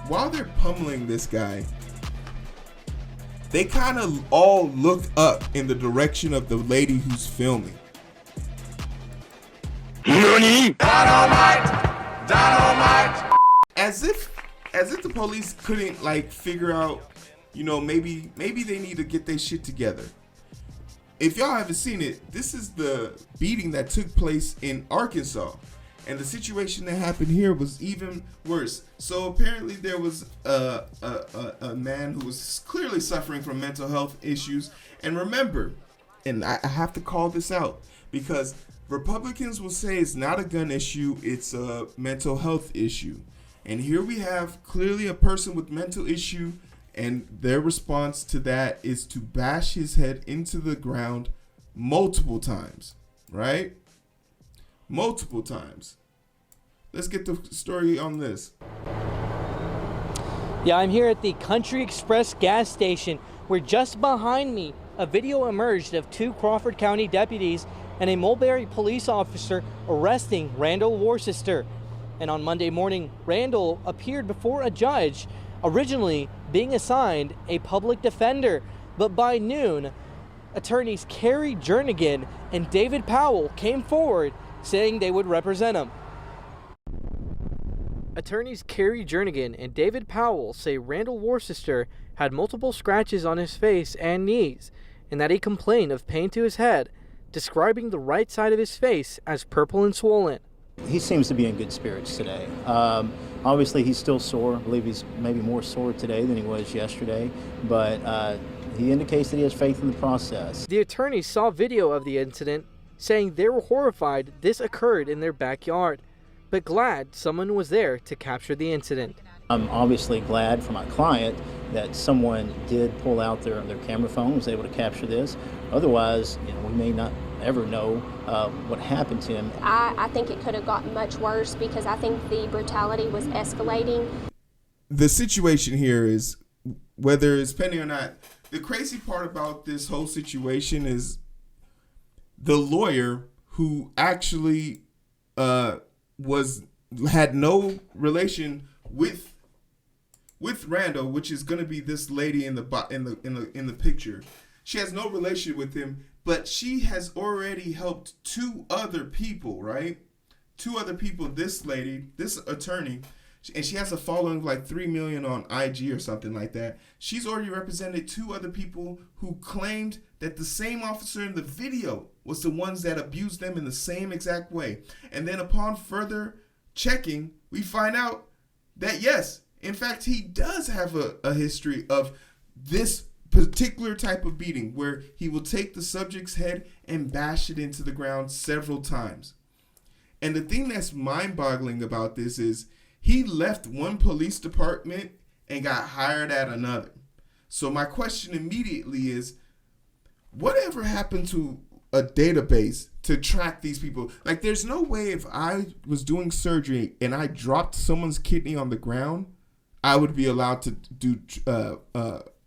while they're pummeling this guy, they kind of all look up in the direction of the lady who's filming. NANI? Dynamite! Dynamite! As if the police couldn't like figure out, you know, maybe they need to get their shit together. If y'all haven't seen it, this is the beating that took place in Arkansas. And the situation that happened here was even worse. So apparently there was a man who was clearly suffering from mental health issues. And remember, and I have to call this out, because Republicans will say it's not a gun issue, it's a mental health issue. And here we have clearly a person with mental issue, and their response to that is to bash his head into the ground multiple times, right? Multiple times. Let's get the story on this. Yeah, I'm here at the Country Express gas station, where just behind me, a video emerged of 2 Crawford County deputies and a Mulberry police officer arresting Randal Worcester. And on Monday morning, Randal appeared before a judge, originally being assigned a public defender. But by noon, attorneys Carrie Jernigan and David Powell came forward saying they would represent him. Attorneys Carrie Jernigan and David Powell say Randal Worcester had multiple scratches on his face and knees, and that he complained of pain to his head, describing the right side of his face as purple and swollen. He seems to be in good spirits today. Obviously, he's still sore. I believe he's maybe more sore today than he was yesterday, but he indicates that he has faith in the process. The attorneys saw video of the incident, saying they were horrified this occurred in their backyard, but glad someone was there to capture the incident. I'm obviously glad for my client that someone did pull out their camera phone, was able to capture this. Otherwise, we may not ever know what happened to him. I think it could have gotten much worse because I think the brutality was escalating. The situation here is, whether it's pending or not, the crazy part about this whole situation is the lawyer who actually had no relation with Randal, which is going to be this lady in the picture. She has no relation with him, but she has already helped 2 other people, right? 2 other people, this lady, this attorney, and she has a following of like 3 million on IG or something like that. She's already represented 2 other people who claimed that the same officer in the video was the ones that abused them in the same exact way. And then upon further checking, we find out that yes, in fact, he does have a history of this particular type of beating where he will take the subject's head and bash it into the ground several times. And the thing that's mind-boggling about this is he left one police department and got hired at another. So my question immediately is, whatever happened to a database to track these people? Like, there's no way if I was doing surgery and I dropped someone's kidney on the ground, I would be allowed to do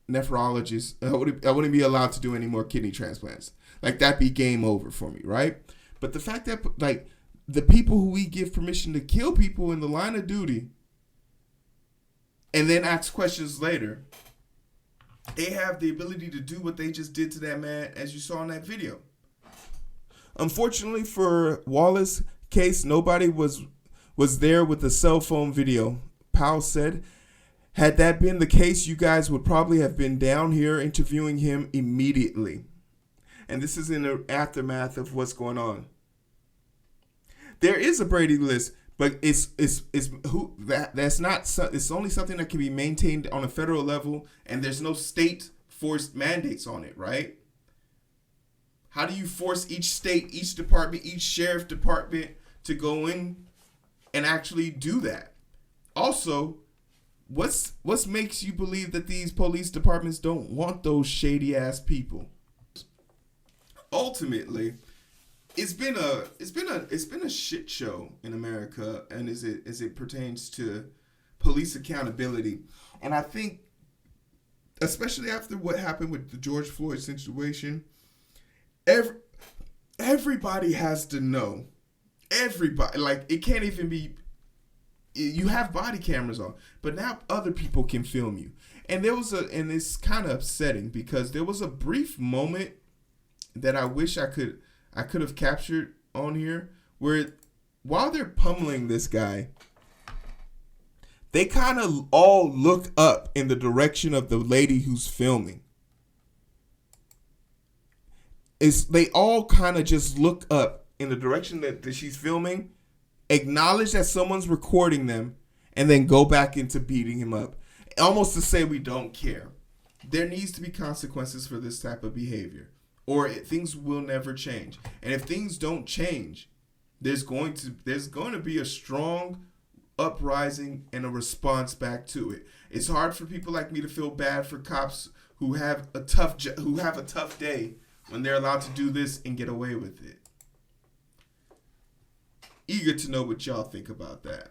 nephrologist. I wouldn't be allowed to do any more kidney transplants. Like, that'd be game over for me, right? But the fact that, like, the people who we give permission to kill people in the line of duty and then ask questions later, they have the ability to do what they just did to that man, as you saw in that video. Unfortunately for Wallace's case, nobody was there with the cell phone video. Powell said, had that been the case, you guys would probably have been down here interviewing him immediately. And this is in the aftermath of what's going on. There is a Brady list, but it's only something that can be maintained on a federal level, and there's no state forced mandates on it, right? How do you force each state, each department, each sheriff department to go in and actually do that? Also, what makes you believe that these police departments don't want those shady ass people? Ultimately, it's been a shit show in America, and as it pertains to police accountability. And I think, especially after what happened with the George Floyd situation, everybody has to know. Everybody, like, it can't even be you have body cameras on, but now other people can film you. And it's kind of upsetting because there was a brief moment that I wish I could have captured on here where while they're pummeling this guy, they kind of all look up in the direction of the lady who's filming. They all kind of just look up in the direction that she's filming, acknowledge that someone's recording them, and then go back into beating him up. Almost to say we don't care. There needs to be consequences for this type of behavior, or things will never change. And if things don't change, there's going to be a strong uprising and a response back to it. It's hard for people like me to feel bad for cops who have a tough day when they're allowed to do this and get away with it. Eager to know what y'all think about that.